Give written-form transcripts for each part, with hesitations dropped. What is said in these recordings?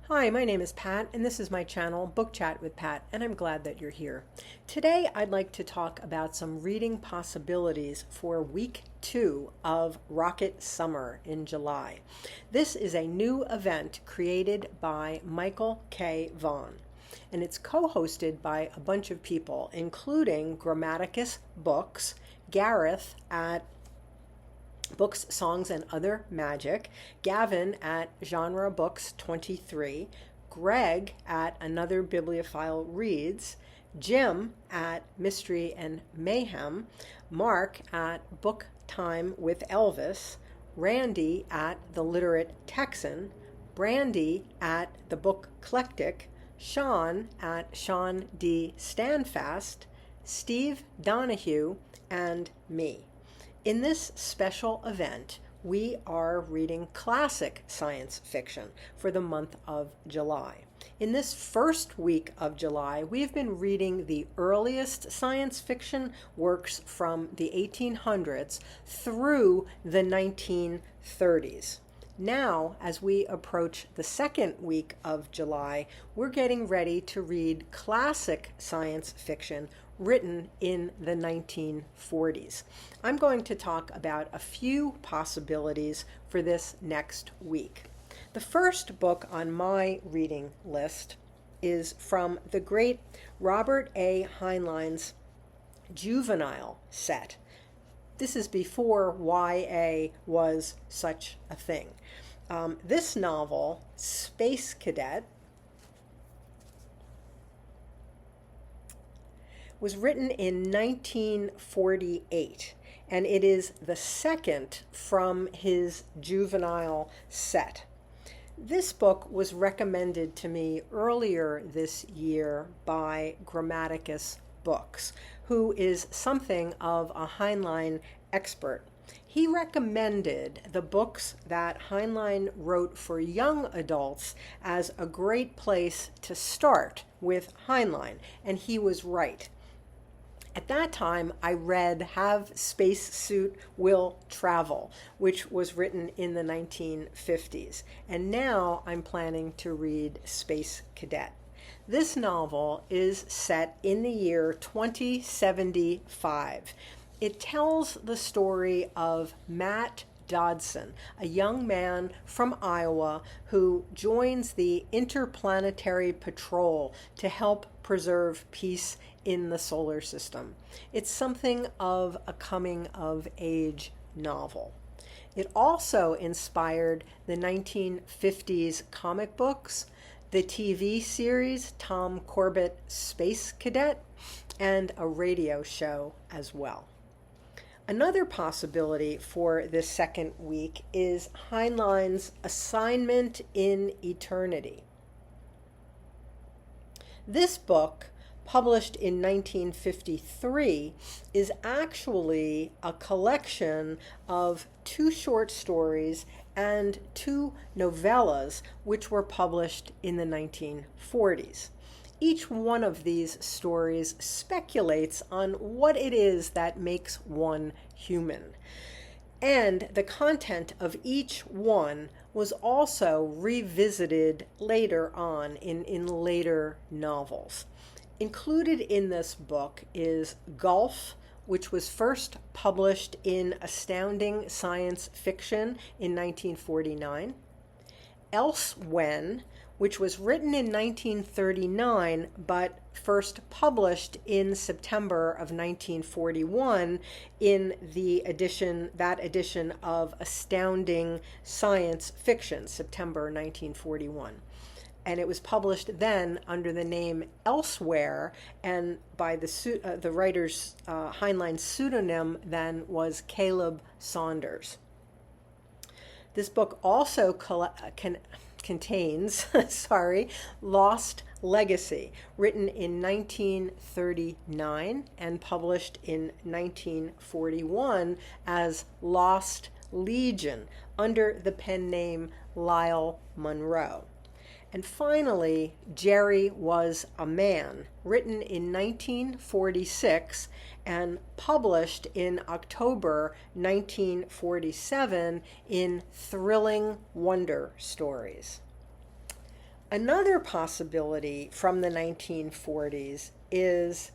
Hi, my name is Pat, and this is my channel, Book Chat with Pat, and I'm glad that you're here. Today, I'd like to talk about some reading possibilities for week 2 of Rocket Summer in July. This is a new event created by Michael K. Vaughan, and it's co-hosted by a bunch of people, including Grammaticus Books, Gareth at Books, Songs, and Other Magic, Gavin at Genre Books 23, Greg at Another Bibliophile Reads, Jim at Mystery and Mayhem, Mark at Book Time with Elvis, Randy at The Literate Texan, Brandy at The Book Eclectic, Sean at Sean D. Standfast, Steve Donahue, and me. In this special event, we are reading classic science fiction for the month of July. In this first week of July, we've been reading the earliest science fiction works from the 1800s through the 1930s. Now, as we approach the second week of July, we're getting ready to read classic science fiction written in the 1940s. I'm going to talk about a few possibilities for this next week. The first book on my reading list is from the great Robert A. Heinlein's juvenile set. This is before YA was such a thing. This novel, Space Cadet, was written in 1948, and it is the second from his juvenile set. This book was recommended to me earlier this year by Grammaticus Books, who is something of a Heinlein expert. He recommended the books that Heinlein wrote for young adults as a great place to start with Heinlein, and he was right. At that time, I read Have Spacesuit Will Travel, which was written in the 1950s. And now I'm planning to read Space Cadet. This novel is set in the year 2075. It tells the story of Matt Dodson, a young man from Iowa who joins the Interplanetary Patrol to help preserve peace in the solar system. It's something of a coming-of-age novel. It also inspired the 1950s comic books, the TV series Tom Corbett Space Cadet, and a radio show as well. Another possibility for this second week is Heinlein's Assignment in Eternity. This book, published in 1953, is actually a collection of 2 short stories and 2 novellas which were published in the 1940s. Each one of these stories speculates on what it is that makes one human. And the content of each one was also revisited later on in later novels. Included in this book is Gulf, which was first published in Astounding Science Fiction in 1949. Elsewhen, which was written in 1939 but first published in September of 1941 in that edition of Astounding Science Fiction, September 1941. And it was published then under the name Elsewhere, and by the writer's Heinlein's pseudonym then was Caleb Saunders. This book also contains Lost Legacy, written in 1939 and published in 1941 as Lost Legion under the pen name Lyle Monroe. And finally, Jerry Was a Man, written in 1946 and published in October 1947 in Thrilling Wonder Stories. Another possibility from the 1940s is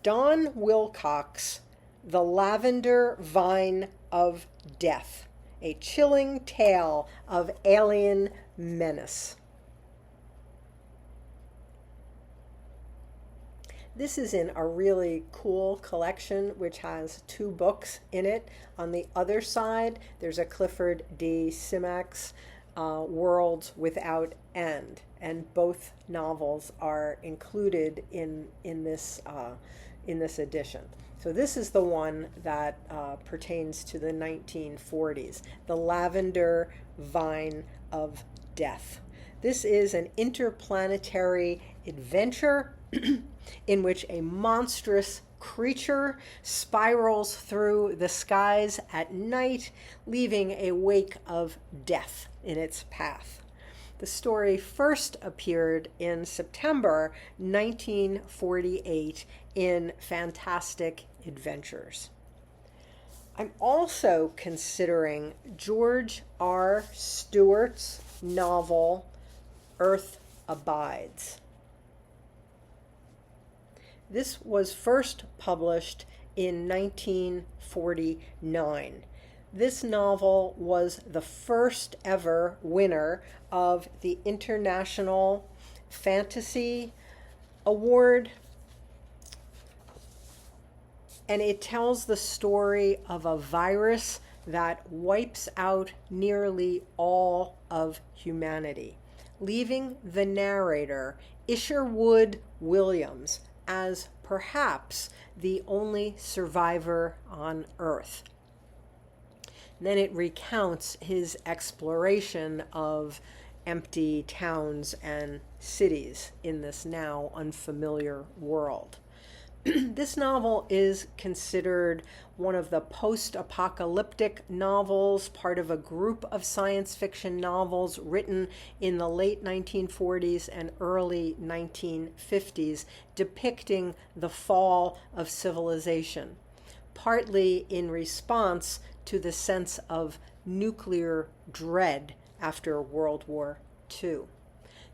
Don Wilcox, The Lavender Vine of Death, a chilling tale of alien menace. This is in a really cool collection which has 2 books in it. On the other side, there's a Clifford D. Simak's Worlds Without End, and both novels are included in this edition. So this is the one that pertains to the 1940s, The Lavender Vine of Death. This is an interplanetary adventure in which a monstrous creature spirals through the skies at night, leaving a wake of death in its path. The story first appeared in September 1948 in Fantastic Adventures. I'm also considering George R. Stewart's novel Earth Abides. This was first published in 1949. This novel was the first ever winner of the International Fantasy Award, and it tells the story of a virus that wipes out nearly all of humanity, leaving the narrator, Isherwood Williams, as perhaps the only survivor on Earth. And then it recounts his exploration of empty towns and cities in this now unfamiliar world. This novel is considered one of the post-apocalyptic novels, part of a group of science fiction novels written in the late 1940s and early 1950s, depicting the fall of civilization, partly in response to the sense of nuclear dread after World War II.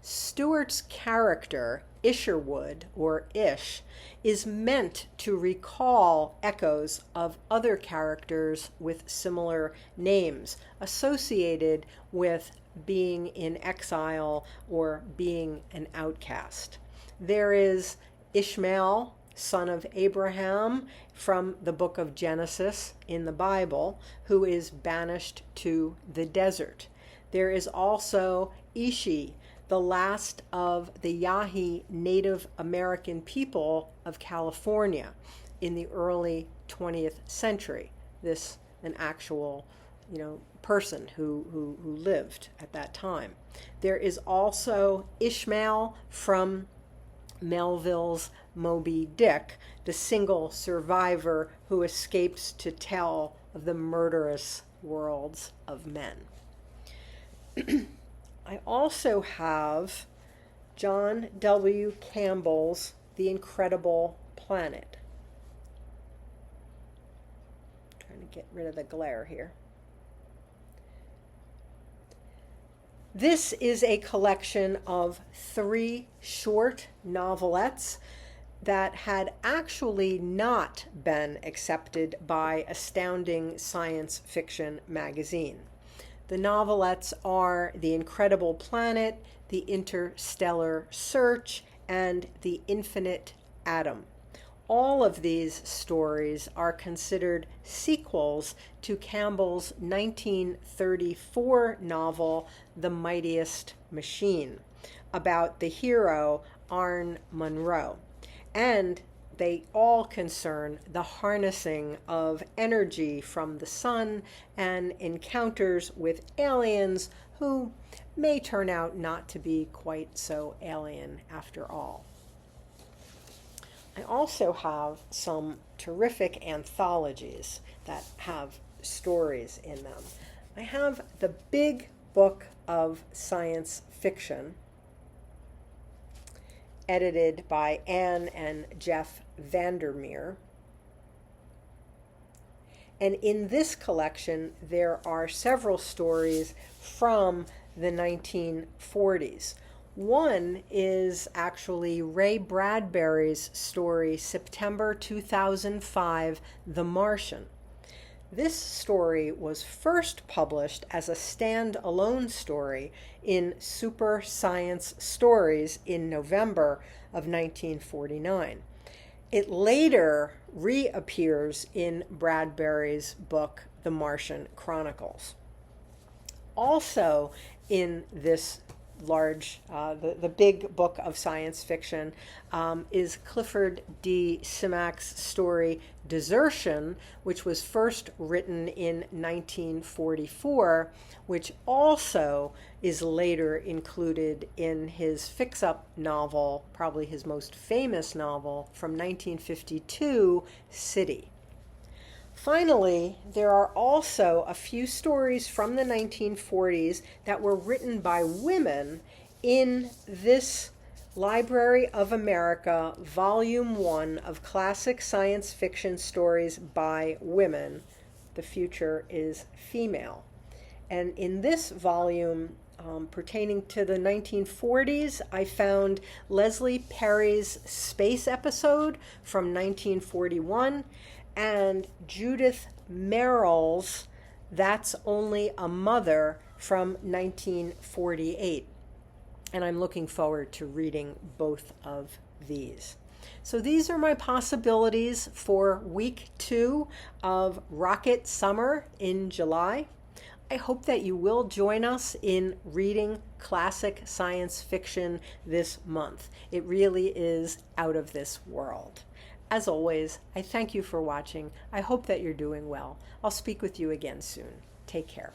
Stewart's character, Isherwood, or Ish, is meant to recall echoes of other characters with similar names associated with being in exile or being an outcast. There is Ishmael, son of Abraham, from the book of Genesis in the Bible, who is banished to the desert. There is also Ishi, the last of the Yahi Native American people of California in the early 20th century. This, an actual, person who lived at that time. There is also Ishmael from Melville's Moby Dick, the single survivor who escapes to tell of the murderous worlds of men. I also have John W. Campbell's The Incredible Planet. Trying to get rid of the glare here. This is a collection of 3 short novelettes that had actually not been accepted by Astounding Science Fiction magazine. The novelettes are The Incredible Planet, The Interstellar Search, and The Infinite Atom. All of these stories are considered sequels to Campbell's 1934 novel, The Mightiest Machine, about the hero Arne Monroe. And they all concern the harnessing of energy from the sun and encounters with aliens who may turn out not to be quite so alien after all. I also have some terrific anthologies that have stories in them. I have the Big Book of Science Fiction, edited by Anne and Jeff Vandermeer. And in this collection, there are several stories from the 1940s. One is actually Ray Bradbury's story, September 2005, The Martian. This story was first published as a standalone story in Super Science Stories in November of 1949. It later reappears in Bradbury's book, The Martian Chronicles. Also in this the big book of science fiction is Clifford D. Simak's story Desertion, which was first written in 1944, which also is later included in his fix-up novel, probably his most famous novel, from 1952, City. Finally, there are also a few stories from the 1940s that were written by women in this Library of America, Volume 1 of Classic Science Fiction Stories by Women. The future is female. And in this volume, pertaining to the 1940s, I found Leslie Perry's Space Episode from 1941, and Judith Merrill's That's Only a Mother from 1948. And I'm looking forward to reading both of these. So these are my possibilities for week 2 of Rocket Summer in July. I hope that you will join us in reading classic science fiction this month. It really is out of this world. As always, I thank you for watching. I hope that you're doing well. I'll speak with you again soon. Take care.